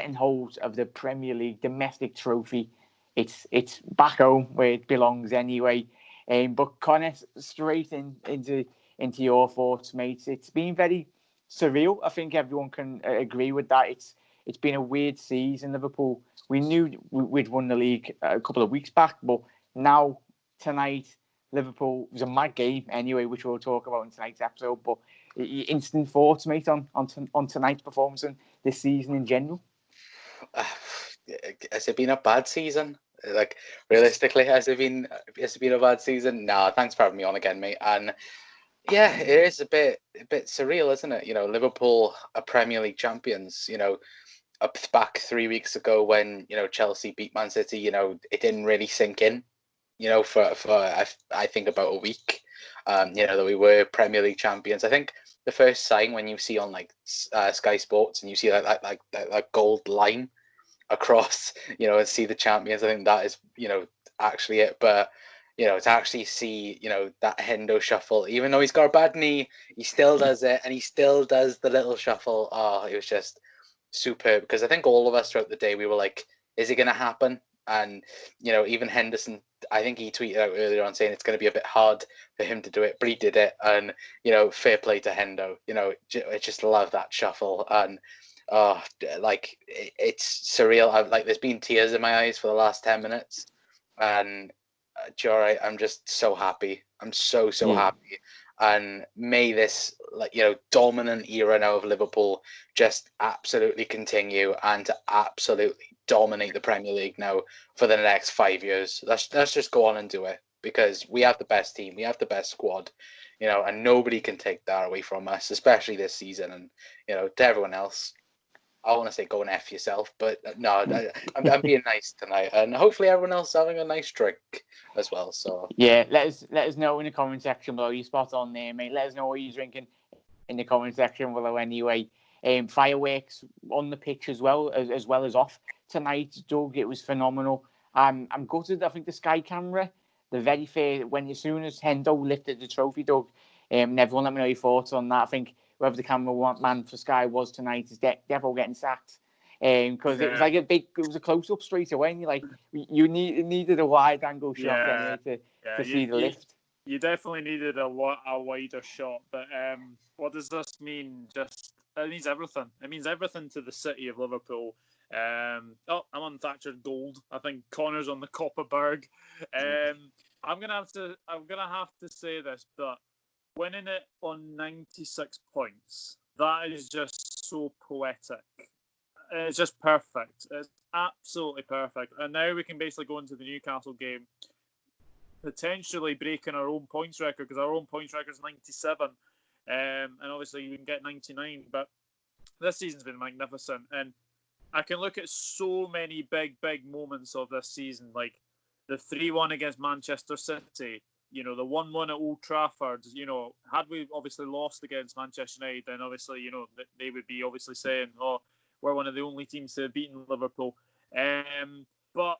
getting hold of the Premier League domestic trophy. It's back home where it belongs anyway. But Connor, straight into your thoughts, mate. It's been very surreal. I think everyone can agree with that. It's been a weird season. Liverpool. We knew we'd won the league a couple of weeks back, but now tonight, Liverpool was a mad game anyway, which we'll talk about in tonight's episode. But instant thoughts, mate, on tonight's performance and this season in general. Has it been a bad season? Like, realistically, has it been a bad season? No, thanks for having me on again, mate. And yeah, it is a bit surreal, isn't it? Liverpool are Premier League champions. Up back 3 weeks ago when Chelsea beat Man City, it didn't really sink in. For I think about a week. That we were Premier League champions. I think the first sign when you see on like Sky Sports and you see that gold line across, and see the champions. I think that is, actually it. But, to actually see, that Hendo shuffle, even though he's got a bad knee, he still does it, and he still does the little shuffle. Oh, it was just superb, because I think all of us throughout the day, we were like, is it going to happen? And, even Henderson, I think he tweeted out earlier on saying it's going to be a bit hard for him to do it, but he did it. And, fair play to Hendo. I just love that shuffle. And, it's surreal. There's been tears in my eyes for the last 10 minutes. And, I'm just so happy. I'm so happy. And may this, dominant era now of Liverpool just absolutely continue and to absolutely dominate the Premier League now for the next 5 years. Let's just go on and do it, because we have the best team, we have the best squad, and nobody can take that away from us, especially this season. And to everyone else, I want to say go and F yourself, but no, I'm being nice tonight, and hopefully everyone else is having a nice drink as well. So yeah, let us know in the comment section below. You spot on there, mate. Let us know what you're drinking in the comment section below. Anyway, fireworks on the pitch as well as off tonight, Doug. It was phenomenal. I'm gutted. I think the Sky camera, the very fair as soon as Hendo lifted the trophy, Doug. Everyone, let me know your thoughts on that. I think whoever the cameraman for Sky was tonight is definitely getting sacked. Because it was like it was a close up straight away, and you're like, you needed a wide angle shot anyway to see the lift. You definitely needed a wider shot, but what does this mean? It means everything. It means everything to the city of Liverpool. I'm on Thatcher Gold. I think Connor's on the Copperberg. I'm gonna have to say this, but winning it on 96 points, that is just so poetic. It's just perfect. It's absolutely perfect. And now we can basically go into the Newcastle game, potentially breaking our own points record, because our own points record is 97. And obviously we can get 99. But this season's been magnificent. And I can look at so many big moments of this season, like the 3-1 against Manchester City, the 1-1 at Old Trafford. Had we obviously lost against Manchester United, then obviously, they would be obviously saying, oh, we're one of the only teams to have beaten Liverpool. But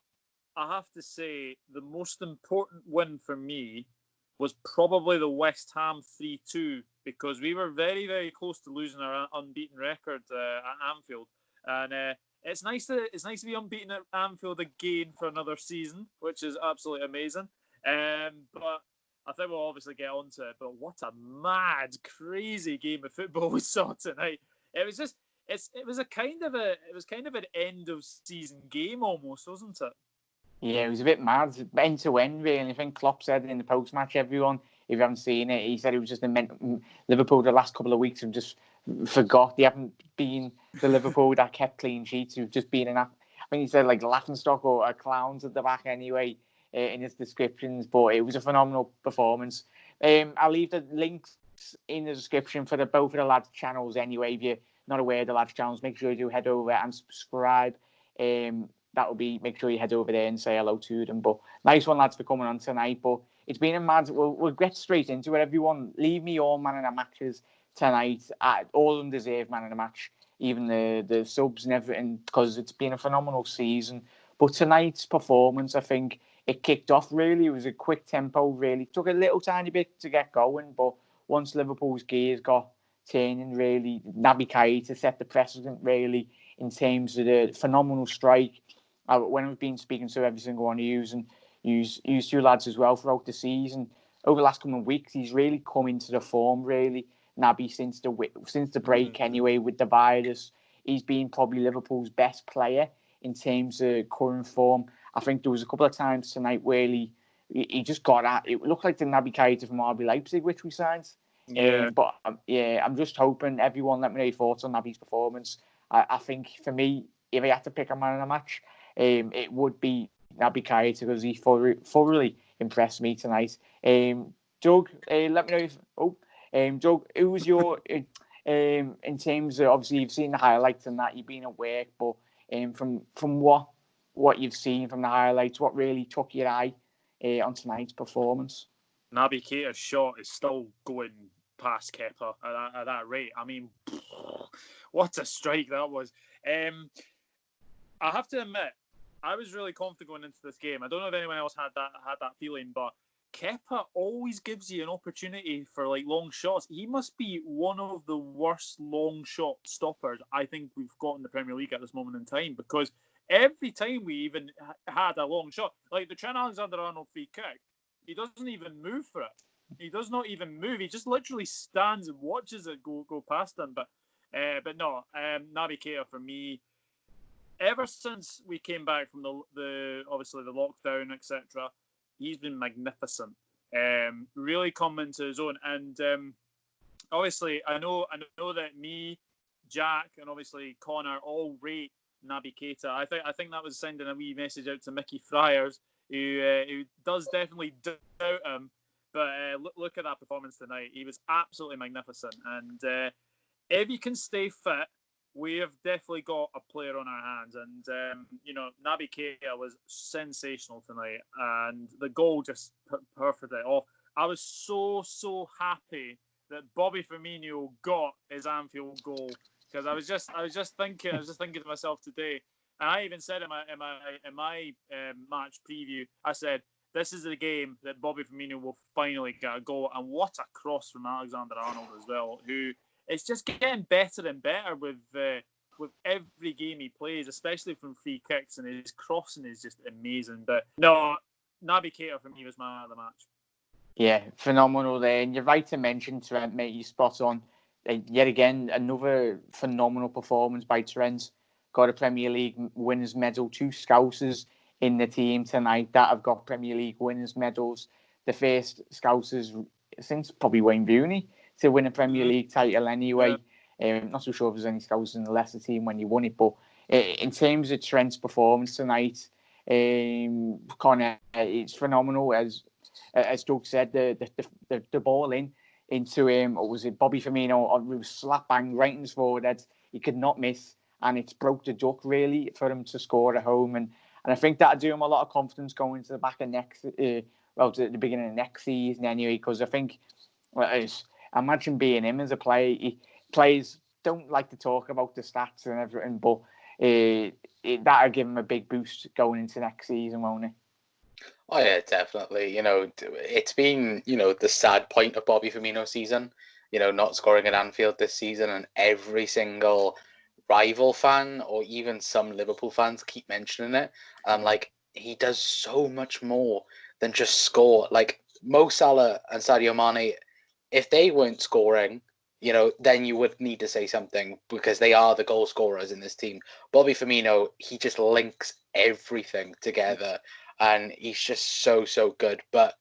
I have to say the most important win for me was probably the West Ham 3-2, because we were very, very close to losing our unbeaten record at Anfield. And it's nice to be unbeaten at Anfield again for another season, which is absolutely amazing. But I think we'll obviously get onto it. But what a mad, crazy game of football we saw tonight! It was just. It was kind of an end of season game almost, wasn't it? Yeah, it was a bit mad, end to end really. I think Klopp said in the post match, everyone, if you haven't seen it, he said it was just Liverpool the last couple of weeks have just forgot. They haven't been the Liverpool that kept clean sheets. Who've just been I think he said like laughingstock or clowns at the back anyway in his descriptions. But it was a phenomenal performance. I'll leave the links in the description for both of the lads' channels anyway. If you're not aware of the lads' channels, make sure you do head over and subscribe. That will be, make sure you head over there and say hello to them. But nice one, lads, for coming on tonight. But it's been a mad. We'll get straight into it. Everyone, leave me all man of the matches tonight. All of them deserve man of the match, even the subs and everything, because it's been a phenomenal season. But tonight's performance, I think it kicked off really. It was a quick tempo, really. It took a little tiny bit to get going, but once Liverpool's gears got turning, really, Naby Keita set the precedent, really, in terms of the phenomenal strike. When I've been speaking to every single one of yous and use two lads as well throughout the season, over the last couple of weeks, he's really come into the form, really, Naby, since the break anyway, with the virus. He's been probably Liverpool's best player in terms of current form. I think there was a couple of times tonight where he just got at it. Looked like the Naby Keita from RB Leipzig, which we signed. Yeah. But I'm just hoping everyone let me know your thoughts on Naby's performance. I think for me, if I had to pick a man in a match, it would be Naby Keita because he thoroughly impressed me tonight. Doug, let me know if Doug, who was your in terms of, obviously you've seen the highlights and that, you've been at work, but from what you've seen from the highlights, what really took your eye on tonight's performance? Naby Keita's shot is still going past Kepa at that rate. I mean, what a strike that was. I have to admit, I was really confident going into this game. I don't know if anyone else had that feeling, but Kepa always gives you an opportunity for like long shots. He must be one of the worst long shot stoppers I think we've got in the Premier League at this moment in time, because every time we even had a long shot, like the Trent Alexander-Arnold free kick, he doesn't even move for it. He does not even move. He just literally stands and watches it go past him. But no, Naby Keita for me, ever since we came back from the obviously the lockdown, etc., he's been magnificent. Really come into his own, and obviously I know that me, Jack, and obviously Connor all rate Naby Keita. I think that was sending a wee message out to Mickey Friars, who does definitely doubt him. But look at that performance tonight. He was absolutely magnificent. And if he can stay fit, we have definitely got a player on our hands. And, Naby Keita was sensational tonight. And the goal just perfected it off. I was so happy that Bobby Firmino got his Anfield goal. Because I was just thinking to myself today, and I even said in my match preview, I said, this is the game that Bobby Firmino will finally get a goal. And what a cross from Alexander-Arnold as well, who is just getting better and better with every game he plays, especially from free kicks, and his crossing is just amazing. But no, Naby Keita for me was man of the match. Yeah, phenomenal there. And you're right to mention Trent, mate. You're spot on. Yet again, another phenomenal performance by Trent. Got a Premier League winners medal, 2 Scousers in the team tonight that have got Premier League winners medals. The first Scousers since probably Wayne Rooney to win a Premier League title anyway. Yeah. Not so sure if there's any Scousers in the Leicester team when he won it, but in terms of Trent's performance tonight, Connor, it's phenomenal. As Doug said, the ball into him, or was it Bobby Firmino, or it was slap bang right in his forehead. He could not miss, and it's broke the duck really for him to score at home. And I think that'll do him a lot of confidence going into the back of next, to the beginning of next season anyway. Because I think, imagine being him as a player. Players don't like to talk about the stats and everything, but that'll give him a big boost going into next season, won't it? Oh yeah, definitely. It's been, the sad point of Bobby Firmino's season, not scoring at Anfield this season, and every single rival fan or even some Liverpool fans keep mentioning it. And like, he does so much more than just score. Like Mo Salah and Sadio Mane, if they weren't scoring, then you would need to say something because they are the goal scorers in this team. Bobby Firmino, he just links everything together. And he's just so good. But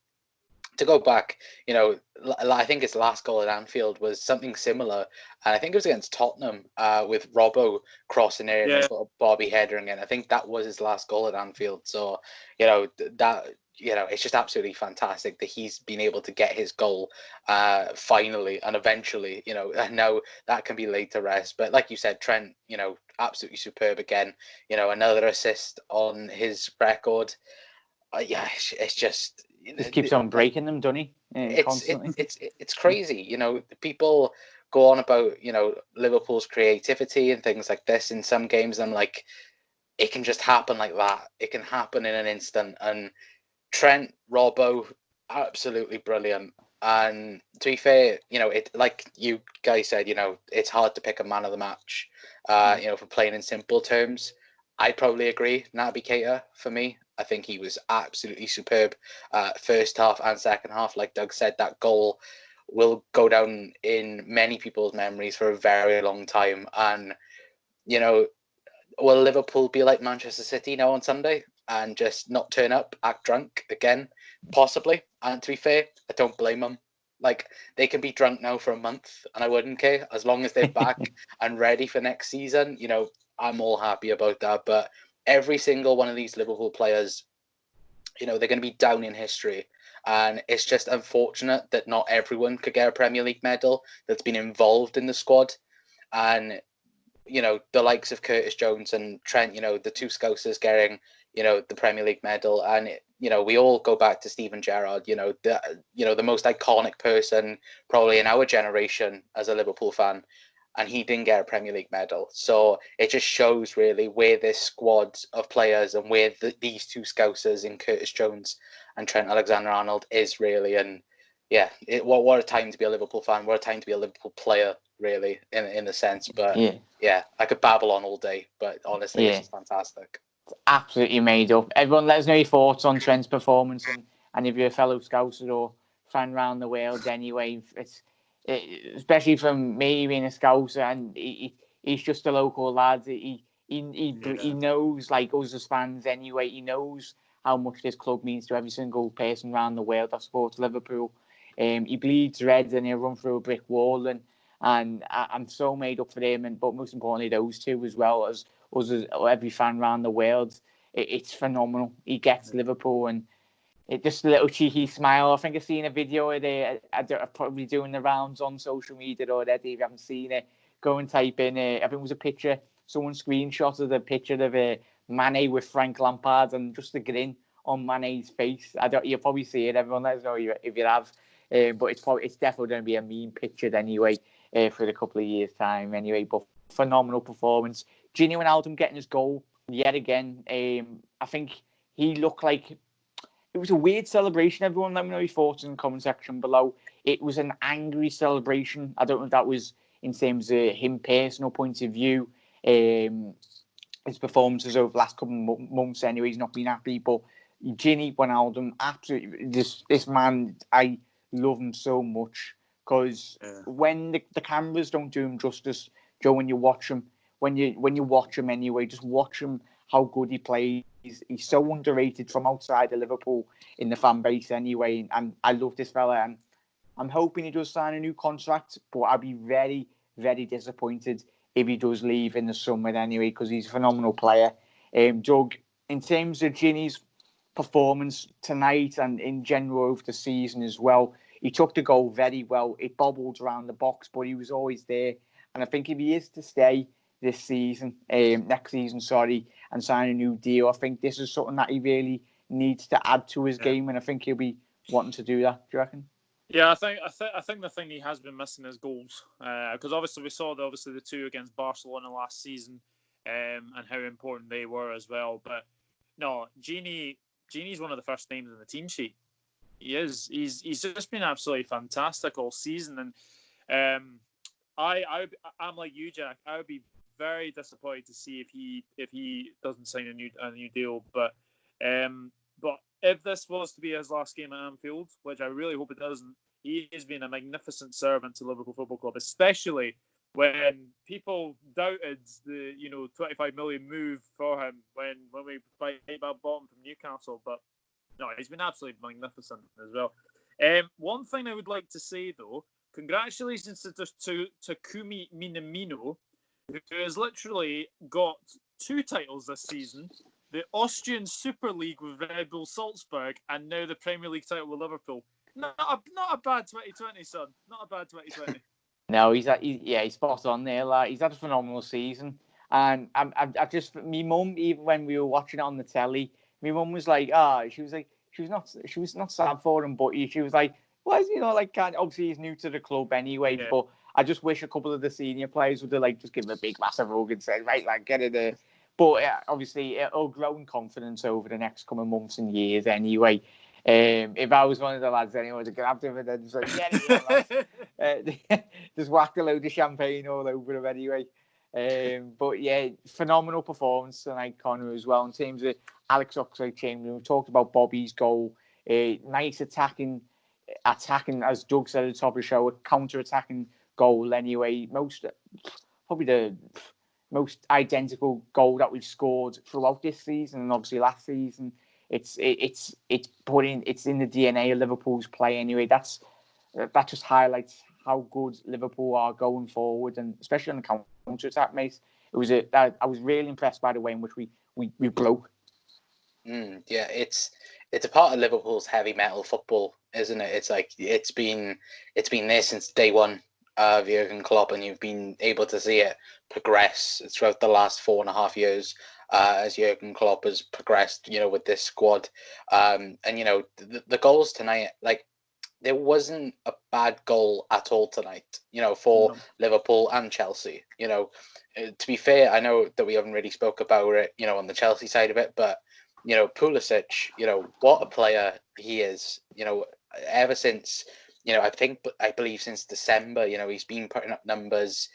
to go back, I think his last goal at Anfield was something similar. And I think it was against Tottenham with Robbo crossing in and put a Bobby header in. I think that was his last goal at Anfield. So, it's just absolutely fantastic that he's been able to get his goal finally and eventually, and now that can be laid to rest. But like you said, Trent, absolutely superb again. Another assist on his record. It's just... He keeps on breaking them, doesn't he? Constantly. It's crazy. People go on about, Liverpool's creativity and things like this in some games. I'm like, it can just happen like that. It can happen in an instant. And Trent, Robbo, absolutely brilliant. And to be fair, it like you guys said, it's hard to pick a man of the match, for plain and simple terms. I'd probably agree. Naby Keita, for me, I think he was absolutely superb. First half and second half, like Doug said, that goal will go down in many people's memories for a very long time. And, will Liverpool be like Manchester City now on Sunday and just not turn up, act drunk again? Possibly. And to be fair, I don't blame them. Like, they can be drunk now for a month and I wouldn't care. As long as they're back and ready for next season, I'm all happy about that. But every single one of these Liverpool players, they're going to be down in history. And it's just unfortunate that not everyone could get a Premier League medal that's been involved in the squad. And the likes of Curtis Jones and Trent, the two Scousers getting, the Premier League medal. And, we all go back to Steven Gerrard, the most iconic person probably in our generation as a Liverpool fan. And he didn't get a Premier League medal. So it just shows really where this squad of players and where these two Scousers in Curtis Jones and Trent Alexander-Arnold is really. And yeah, what a time to be a Liverpool fan. What a time to be a Liverpool player, really, in the sense. But yeah, I could babble on all day. But honestly, it's just fantastic. It's absolutely made up. Everyone, let us know your thoughts on Trent's performance, and if you're a fellow Scouser or fan around the world anyway, especially from me being a Scouser, and he's just a local lad. He knows, like us as fans anyway, he knows how much this club means to every single person around the world that supports Liverpool. He bleeds red and he'll run through a brick wall, and I'm so made up for him, but most importantly those two as well as us as every fan around the world. It's phenomenal. He gets Liverpool, and just a little cheeky smile. I think I've seen a video of it. I'm probably doing the rounds on social media already. If you haven't seen it, go and type in. I think it was a picture. Someone screenshotted the picture of Mane with Frank Lampard, and just the grin on Mane's face. You'll probably see it. Everyone, let us know if you have. But it's definitely going to be a meme picture anyway for a couple of years' time anyway. But phenomenal performance. Gini Wijnaldum getting his goal yet again. I think he looked like it was a weird celebration. Everyone, let me know your thoughts in the comment section below. It was an angry celebration. I don't know if that was in terms of him personal point of view. His performances over the last couple of months anyway, he's not been happy. But Gini Wijnaldum, absolutely, this man, I love him so much because when the cameras don't do him justice, Joe, when you watch him anyway, just watch him how good he plays. He's so underrated from outside of Liverpool in the fan base anyway, and I love this fella, and I'm hoping he does sign a new contract, but I'd be very, very disappointed if he does leave in the summer anyway, because he's a phenomenal player. Doug, in terms of Gini's performance tonight and in general over the season as well, he took the goal very well. It bobbled around the box, but he was always there. And I think if he is to stay next season, and sign a new deal, I think this is something that he really needs to add to his game, and I think he'll be wanting to do that. Do you reckon? Yeah, I think the thing he has been missing is goals, because obviously we saw the two against Barcelona last season, and how important they were as well. But no, Gini's one of the first names in the team sheet. He is. He's just been absolutely fantastic all season, and I'm like you, Jack. I would be very disappointed to see if he doesn't sign a new deal. But if this was to be his last game at Anfield, which I really hope it doesn't, he has been a magnificent servant to Liverpool Football Club, especially when people doubted the 25 million move for him when we bought him from Newcastle. But no, he's been absolutely magnificent as well. One thing I would like to say though, congratulations to Takumi Minamino, who has literally got 2 titles this season. The Austrian Super League with Red Bull Salzburg, and now the Premier League title with Liverpool. Not a bad 2020, son. Not a bad 2020. No, he's spot on there. Like, he's had a phenomenal season, and I just, my mum, even when we were watching it on the telly, my mum was like, she was not sad for him, but she was like, why is he not like? Obviously he's new to the club anyway, but I just wish a couple of the senior players would have just given him a big massive hug and said, right, get it there. But obviously it'll grow in confidence over the next coming months and years anyway. If I was one of the lads anyway, I would have grabbed him and then just like, get it, lads. Just whacked a load of champagne all over him anyway. But yeah, phenomenal performance tonight, Connor, as well, in terms of Alex Oxlade-Chamberlain. We talked about Bobby's goal. Nice attacking, as Doug said at the top of the show, a counter-attacking goal anyway. Probably the most identical goal that we've scored throughout this season, and obviously last season. It's in the DNA of Liverpool's play anyway. That just highlights how good Liverpool are going forward, and especially on the counter attack, mate. I was really impressed by the way in which we broke. Yeah, it's a part of Liverpool's heavy metal football, isn't it? It's like it's been there since day one of Jurgen Klopp, and you've been able to see it progress throughout the last 4.5 years as Jurgen Klopp has progressed, with this squad. And the goals tonight, like, there wasn't a bad goal at all tonight, for Liverpool and Chelsea. To be fair, I know that we haven't really spoke about it, on the Chelsea side of it, but Pulisic, what a player he is. Ever since, I believe since December, he's been putting up numbers,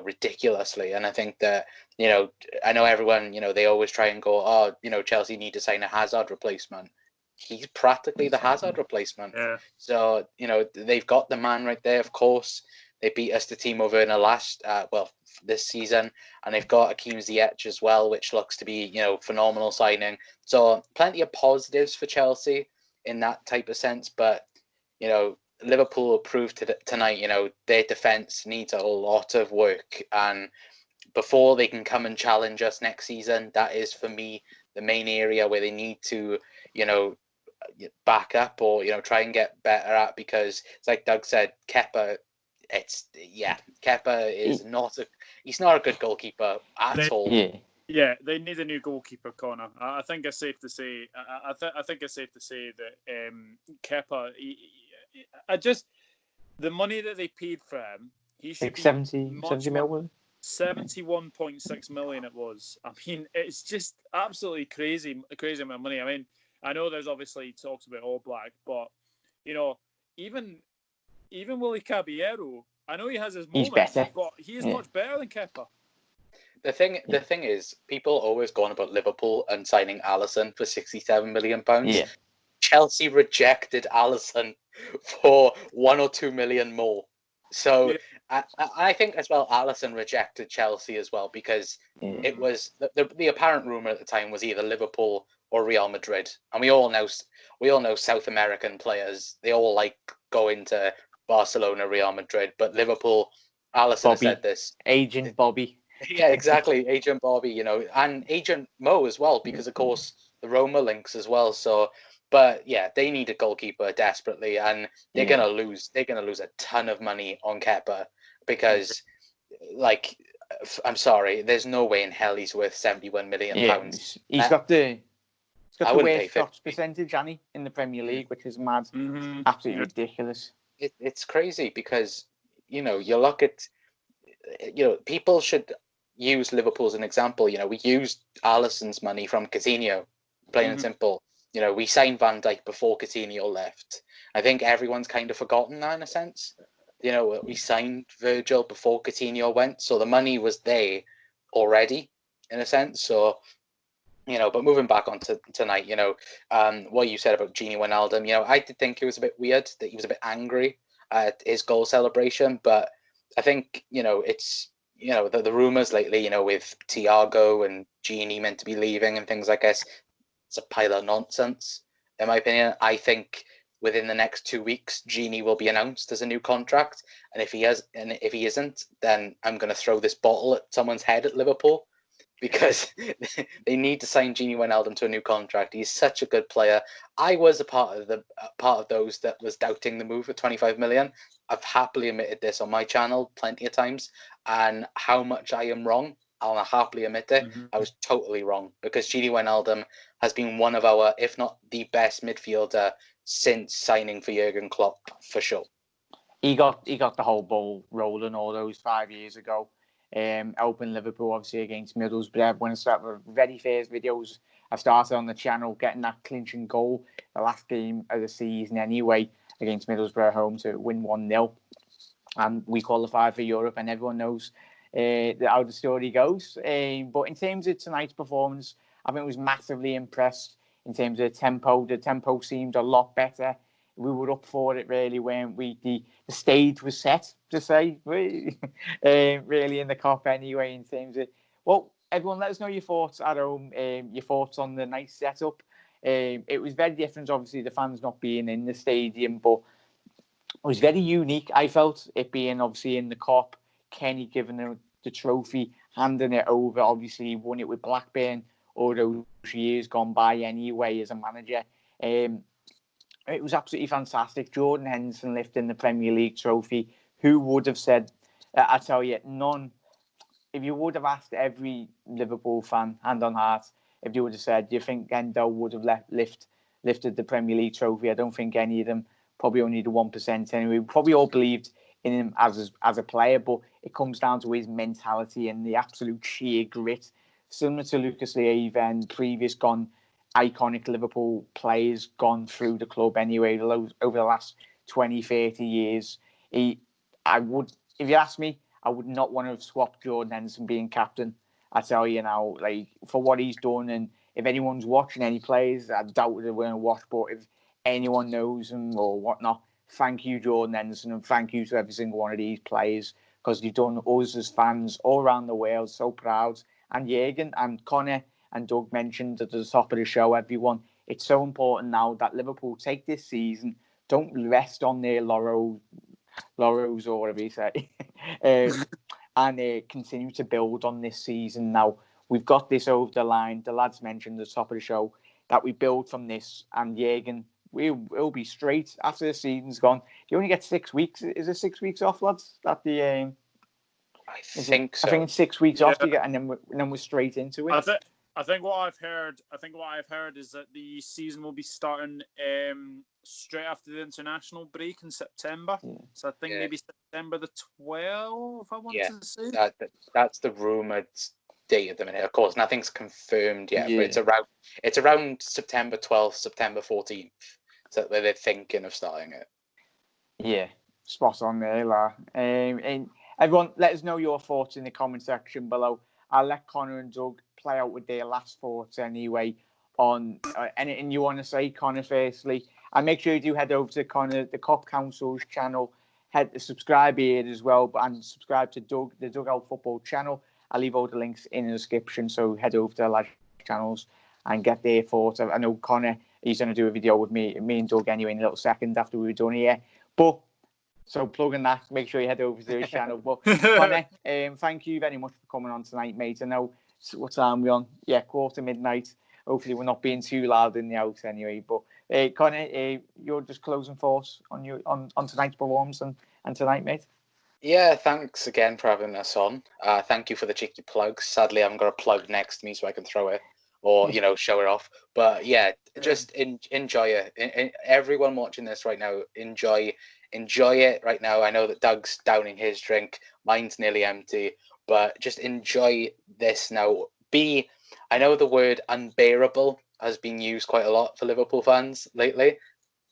ridiculously. And I think that, I know everyone, they always try and go, oh, Chelsea need to sign a Hazard replacement. He's practically the Hazard replacement. Yeah. So, they've got the man right there, of course. They beat us to Timo Werner this season, and they've got Hakim Ziyech as well, which looks to be, phenomenal signing. So plenty of positives for Chelsea in that type of sense, but Liverpool proved tonight, their defence needs a lot of work, and before they can come and challenge us next season, that is for me the main area where they need to, back up or try and get better at, because it's like Doug said, Kepa is he's not a good goalkeeper at all. Yeah, they need a new goalkeeper, Connor. I think it's safe to say. I think it's safe to say that Kepa. The money that they paid for him, he should be 70 million. 71.6 million it was. I mean, it's just absolutely crazy amount of money. I mean, I know there's obviously talks about All Black, but even Willie Caballero, I know he has his moments, but he is much better than Kepa. The thing is, people always go on about Liverpool and signing Alisson for £67 million. Yeah. Chelsea rejected Alisson for 1 or 2 million more. So I think as well, Alisson rejected Chelsea as well, because it was the apparent rumor at the time was either Liverpool or Real Madrid, and we all know South American players, they all like going to Barcelona, Real Madrid, but Liverpool. Alisson said this. Agent Bobby. Yeah, exactly. Agent Bobby, and Agent Mo as well, because of course the Roma links as well. So, but yeah, they need a goalkeeper desperately, and they're gonna lose. They're gonna lose a ton of money on Kepa because, like, I'm sorry, there's no way in hell he's worth £71 million. He's got the worst shots percentage, in the Premier League, which is mad. Mm-hmm. Absolutely ridiculous. It's crazy because you look at people should use Liverpool as an example. We used Alisson's money from Coutinho, plain and simple. We signed Van Dijk before Coutinho left. I think everyone's kind of forgotten that in a sense. We signed Virgil before Coutinho went, so the money was there already in a sense. So, but moving back on to tonight, what you said about Gini Wijnaldum, I did think it was a bit weird that he was a bit angry at his goal celebration, but I think, it's, the rumours lately, with Thiago and Gini meant to be leaving and things like this, it's a pile of nonsense, in my opinion. I think within the next 2 weeks, Gini will be announced as a new contract, and if he isn't, then I'm going to throw this bottle at someone's head at Liverpool, because they need to sign Gini Wijnaldum to a new contract. He's such a good player. I was a part of those that was doubting the move at 25 million. I've happily admitted this on my channel plenty of times, and how much I am wrong, I'll happily admit it. I was totally wrong, because Gini Wijnaldum has been one of our, if not the best midfielder since signing for Jurgen Klopp, for sure. He got the whole ball rolling all those 5 years ago. helping Liverpool obviously against Middlesbrough. When I started with very first videos I started on the channel, getting that clinching goal, the last game of the season anyway, against Middlesbrough home to win 1-0. And we qualified for Europe, and everyone knows how the story goes. But in terms of tonight's performance, I think I was massively impressed in terms of tempo. The tempo seemed a lot better. We were up for it, really, weren't we? The stage was set, to say, really, in the Kop anyway, in terms of... Well, everyone, let us know your thoughts at home, your thoughts on the nice setup. It was very different, obviously, the fans not being in the stadium, but it was very unique. I felt it being obviously in the Kop, Kenny giving the trophy, handing it over. Obviously, he won it with Blackburn all those years gone by anyway as a manager. It was absolutely fantastic. Jordan Henderson lifting the Premier League trophy. Who would have said? I tell you, none. If you would have asked every Liverpool fan, hand on heart, if you would have said, do you think Endo would have lifted the Premier League trophy? I don't think any of them, probably only the 1% anyway. We probably all believed in him as a player, but it comes down to his mentality and the absolute sheer grit. Similar to Lucas Leiva and previous iconic Liverpool players gone through the club anyway over the last 20, 30 years. If you ask me, I would not want to have swapped Jordan Henderson being captain. I tell you now, like, for what he's done, and if anyone's watching any players, I doubt they're going to watch, but if anyone knows him or whatnot, thank you, Jordan Henderson, and thank you to every single one of these players, because you've done us as fans all around the world so proud. And Jürgen and Connor and Doug mentioned at the top of the show, everyone, it's so important now that Liverpool take this season, don't rest on their laurels or whatever you say, and continue to build on this season. Now, we've got this over the line. The lads mentioned at the top of the show that we build from this, and Jürgen will be straight after the season's gone. You only get 6 weeks. Is it 6 weeks off, lads? That the I think so. I think it's 6 weeks off to get, and then we're straight into it. I think what I've heard is that the season will be starting straight after the international break in September. Yeah. So I think maybe September the 12th. I want to say that's the rumored date at the minute. Of course, nothing's confirmed yet, but it's around September 12th, September 14th. So they're thinking of starting it. Yeah, spot on there, La. And everyone, let us know your thoughts in the comment section below. I'll let Connor and Doug play out with their last thoughts anyway on anything you want to say, Connor, firstly. And make sure you do head over to Connor, the Kop Council's channel. Head to subscribe here as well, and subscribe to Doug, the OutFootballChannel. I'll leave all the links in the description, so head over to the large channels and get their thoughts. I know Connor, he's going to do a video with me and Doug anyway in a little second after we're done here. But so plugging that, make sure you head over to his channel. But Connor, thank you very much for coming on tonight, mate. I know what time we're on. Yeah, midnight. Hopefully we're not being too loud in the house anyway. But Connor, you're just closing thoughts on tonight's performance and tonight, mate. Yeah, thanks again for having us on. Thank you for the cheeky plugs. Sadly, I haven't got a plug next to me so I can throw it or, show it off. But yeah, just enjoy it. Everyone watching this right now, enjoy it right now. I know that Doug's downing his drink. Mine's nearly empty. But just enjoy this now. I know the word unbearable has been used quite a lot for Liverpool fans lately.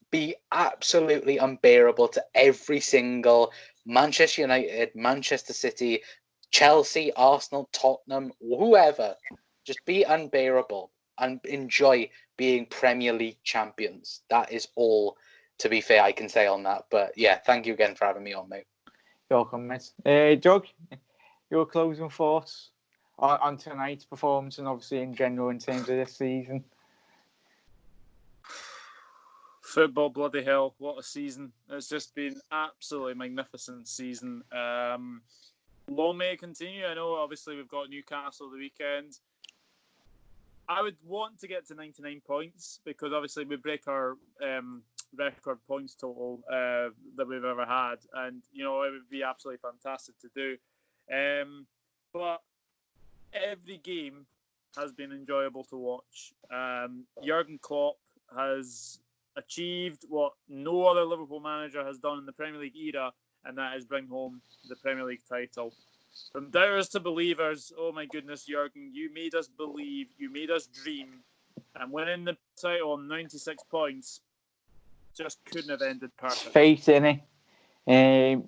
Be absolutely unbearable to every single Manchester United, Manchester City, Chelsea, Arsenal, Tottenham, whoever. Just be unbearable and enjoy being Premier League champions. That is all, to be fair, I can say on that. But yeah, thank you again for having me on, mate. You're welcome, mate. Doug, your closing thoughts on tonight's performance and obviously in general in terms of this season? Football, bloody hell, what a season. It's just been absolutely magnificent season. Long may it continue. I know obviously we've got Newcastle the weekend. I would want to get to 99 points because obviously we break our record points total that we've ever had, and it would be absolutely fantastic to do. But every game has been enjoyable to watch. Jurgen Klopp has achieved what no other Liverpool manager has done in the Premier League era, and that is bring home the Premier League title. From doubters to believers, oh my goodness, Jurgen, you made us believe, you made us dream, and winning the title on 96 points just couldn't have ended perfect. Fate, innit?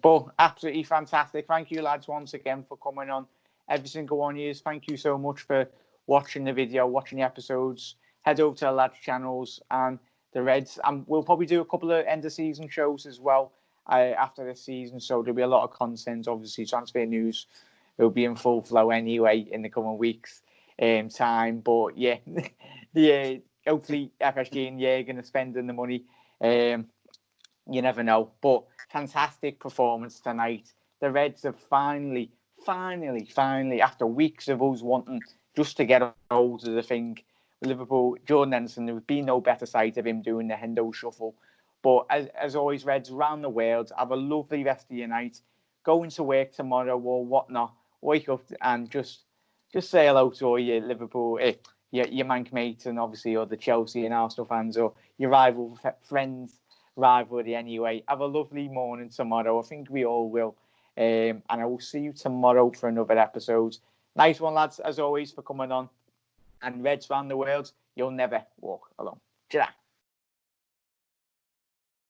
But absolutely fantastic. Thank you, lads, once again for coming on. Every single one of you, thank you so much for watching the video, watching the episodes. Head over to the lads' channels and the Reds. And we'll probably do a couple of end-of-season shows as well after this season. So there'll be a lot of content, obviously, transfer news. It'll be in full flow anyway in the coming weeks' time. But yeah, hopefully FSG and are going to spend the money. You never know. But fantastic performance tonight. The Reds have finally, after weeks of us wanting just to get hold of the thing, Liverpool, Jordan Henderson, there would be no better sight of him doing the Hendo shuffle. But as always, Reds around the world, have a lovely rest of your night. Go into work tomorrow or whatnot. Wake up and just say hello to all your Liverpool, your mank mates, and obviously all the Chelsea and Arsenal fans or your friends. Rivalry anyway. Have a lovely morning tomorrow. I think we all will. And I will see you tomorrow for another episode. Nice one, lads, as always, for coming on. And Reds around the world, you'll never walk alone. Ta-ra.